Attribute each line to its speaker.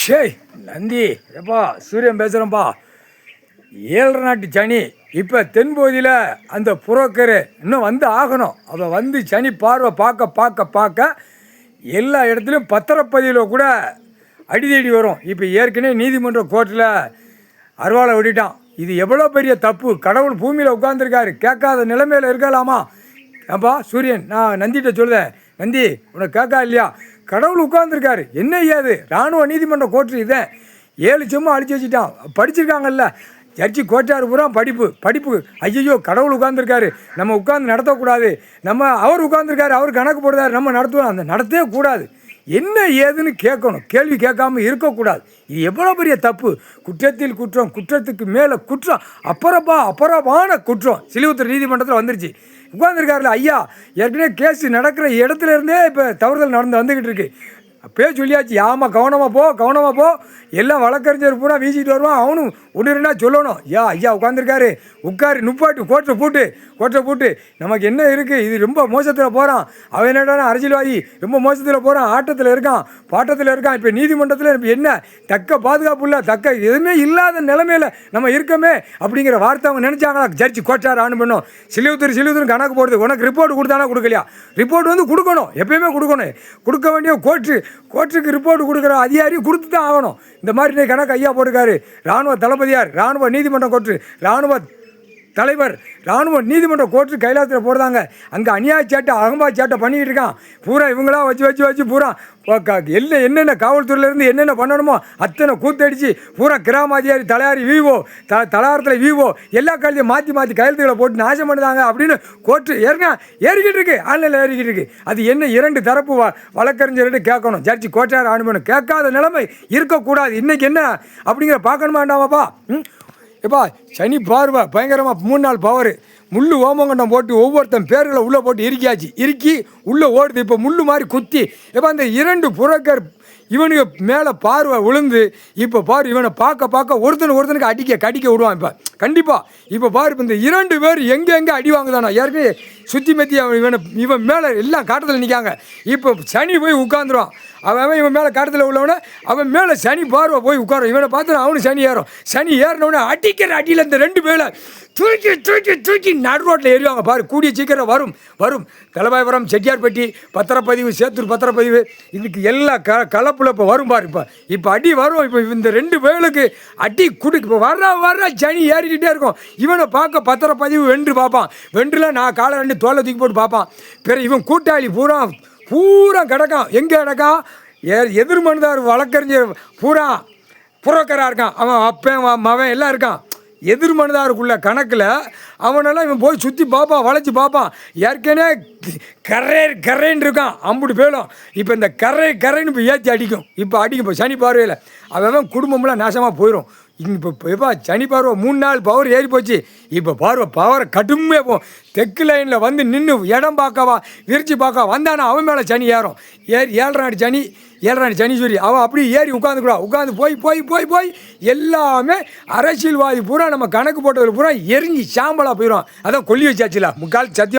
Speaker 1: ஷேய் நந்தி எப்பா சூரியன் பேசுகிறேன்ப்பா. 7.5 நாட்டு சனி இப்போ தென்பகுதியில் அந்த புரோக்கரு இன்னும் வந்து ஆகணும். அவள் வந்து சனி பார்வை பார்க்க பார்க்க பார்க்க எல்லா இடத்துலையும் பத்திரப்பதிவில் கூட அடிதடி வரும். இப்போ ஏற்கனவே நீதிமன்ற கோர்ட்டில் அருவாளை விட்டுட்டான். இது எவ்வளோ பெரிய தப்பு. கடவுள் பூமியில் உட்காந்துருக்காரு, கேட்காத நிலைமையில் இருக்கலாமா? அப்பா சூரியன், நான் நந்திகிட்ட சொல்லுதேன், நந்தி உனக்கு கேட்கா இல்லையா? கடவுள் உட்காந்துருக்காரு. என்ன ஏது இராணுவ நீதிமன்ற கோர்ட்டு இதை 7 செம்மா அழிச்சு வச்சுட்டான். படிச்சிருக்காங்கல்ல ஜட்ஜி கோட்டார் பூரா படிப்பு. ஐயோ கடவுள் உட்காந்துருக்காரு, நம்ம உட்காந்து நடத்தக்கூடாது. அவர் உட்காந்துருக்காரு, அவர் கணக்கு போடுறாரு, நம்ம நடத்துவோம். அந்த நடத்தவே கூடாது. என்ன ஏதுன்னு கேட்கணும், கேள்வி கேட்காம இருக்கக்கூடாது. இது எவ்வளோ பெரிய தப்பு. குற்றத்தில் குற்றம், குற்றத்துக்கு மேலே குற்றம், அப்புறமான குற்றம் சிலிவுத்தூர் நீதிமன்றத்தில் வந்துருச்சு. உட்காந்துருக்காருல ஐயா, ஏற்கனவே கேஸ் நடக்கிற இடத்துல இருந்தே இப்போ தவறுதல் வந்துக்கிட்டு இருக்கு. அப்பயே சொல்லியாச்சு, ஆமாம் கவனமாக போ. எல்லாம் வழக்கறிஞர் பூரா வீசிட்டு வருவான். அவனும் ஒன்று ரெண்டா சொல்லணும், ஐயா உட்காந்துருக்காரு, நுப்பாட்டு கோட்டை பூட்டு. நமக்கு என்ன இருக்குது? இது ரொம்ப மோசத்தில் போகிறான். அவன் என்னடான அரசியல்வாதி, ரொம்ப மோசத்தில் போகிறான், ஆட்டத்தில் இருக்கான், பாட்டத்தில் இருக்கான். இப்போ நீதிமன்றத்தில் இப்போ என்ன தக்க பாதுகாப்பு இல்லை, தக்க எதுவுமே இல்லாத நிலைமையில் நம்ம இருக்கமே அப்படிங்கிற வார்த்தை அவங்க நினச்சாங்களா? ஜட்ஜி கோட்டார் ஆன் பண்ணோம். சிலிவுத்தூர் கணக்கு போடுது. உனக்கு ரிப்போர்ட் கொடுத்தானா கொடுக்கலையா? ரிப்போர்ட் வந்து கொடுக்கணும், எப்பயுமே கொடுக்க வேண்டிய கோர்ட்டுக்கு ரிப்போர்ட் கொடுக்குற அதிகாரி கொடுத்து தான் ஆகணும். இந்த மாதிரி கணக்கு ஐயா போட்டுக்காரு. இராணுவ தளபதியார், இராணுவ நீதிமன்ற கோர்ட்டு, இராணுவ தலைவர், இராணுவ நீதிமன்ற கோர்ட்டு கைலாசத்தில் போடுறாங்க. அங்கே அநியாய சேட்டை, அகம்பா சேட்டை பண்ணிக்கிட்டு இருக்கான். பூரா இவங்களாம் வச்சு பூரா என்னென்ன காவல்துறையிலேருந்து என்னென்ன பண்ணணுமோ அத்தனை கூத்தடிச்சு பூரா கிராம அதிகாரி, தலையாரி விவோ, தலாரத்தில் விவோ எல்லா காலத்தையும் மாற்றி கையெழுத்துக்களை போட்டு நாசம் பண்ணுதாங்க அப்படின்னு கோர்ட்டு ஏறிக்கிட்டு இருக்கு. ஆன்லைனில் ஏறிக்கிட்டு இருக்கு. அது என்ன 2 தரப்பு வழக்கறிஞர்கிட்ட கேட்கணும். ஜட்ஜி கோட்டார் ஆணுமணும். கேட்காத நிலைமை இருக்கக்கூடாது. இன்றைக்கி என்ன அப்படிங்கிற பார்க்கணுமா வேண்டாமாப்பா? எப்பா சனி பார்வை பயங்கரமாக 3 நாள் பவர். முள்ளு ஓமங்கண்டம் போட்டு ஒவ்வொருத்தன் பேர்களை உள்ளே போட்டு இறுக்கி உள்ளே ஓடுது. இப்போ முள்ளு மாதிரி குத்தி எப்போ அந்த 2 புரோக்கர் இவனுக்கு மேலே பார்வை விழுந்து இப்போ பாரு, இவனை பார்க்க ஒருத்தனுக்கு கடிக்க விடுவான். இப்போ கண்டிப்பாக இப்போ பாரு, இப்போ இந்த 2 பேர் எங்கே அடி வாங்குதானோ ஏற்கனவே சுற்றி மத்தி இவன் மேலே எல்லாம் காட்டத்தில் நிற்காங்க. இப்போ சனி போய் உட்காந்துருவான். அவன் இவன் மேலே காட்டத்தில் உள்ளவன அவன் மேலே சனி பார்வை போய் உட்காரும். இவனை பார்த்து அவனு சனி ஏறும். சனி ஏறினவனே அடிக்கிற அடியில் இந்த 2 பேரை தூக்கி நடு ரோட்டில் ஏறிவாங்க. பாரு, கூடிய சீக்கிரம் வரும். தலபாயபுரம், செட்டியார்பட்டி பத்திரப்பதிவு, சேத்தூர் பத்திரப்பதிவு, இதுக்கு எல்லா கலப்பில் இப்போ வரும். பாரு, இப்போ அடி வரும். இப்போ இந்த 2 பேருக்கு அடி இப்போ வர்ற சனி ஏறிக்கிட்டே இருக்கும். இவனை பார்க்க பத்திரப்பதிவு வென்று பார்ப்பான். வென்றில் நான் காலை 2 தோலை தூக்கி போட்டு பார்ப்பான். பிறகு இவன் கூட்டாளி பூரா கிடக்கான். எங்கே கிடக்கான்? எதிர்மனுதார் வழக்கறிஞர் பூரா புரோக்கராக இருக்கான். அவன் அப்பன் மவன் எல்லாம் இருக்கான். எதிர்மனுதாருக்குள்ள கணக்கில் அவனெல்லாம் இவன் போய் சுற்றி பார்ப்பான், வளைச்சி பார்ப்பான். ஏற்கனவே கரைன்னு இருக்கான் அம்புட்டு பேலும். இப்போ இந்த கரைன்னு இப்போ ஏற்றி அடிக்கும். இப்போ சனி பார்வையில் அவன் குடும்பம்லாம் நாசமாக போயிடும். இப்போ சனி பார்வை 3 நாள் பவர் ஏறி போச்சு. இப்போ பவரை கடுமையாக போகும். தெற்கு லைனில் வந்து நின்று இடம் பார்க்கவா விரிச்சு பார்க்க வந்தானா அவன் மேலே சனி ஏறும். 7.5 நாடு சனீஸ்வரி அவன் அப்படியே ஏறி உட்காந்து போய் எல்லாமே அரசியல்வாதி பூரா நம்ம கணக்கு போட்டதில் பூரா எரிஞ்சு சாம்பலாக போயிடும். அதான் கொல்லி வச்சாச்சுல முக்கால் சத்தியம்.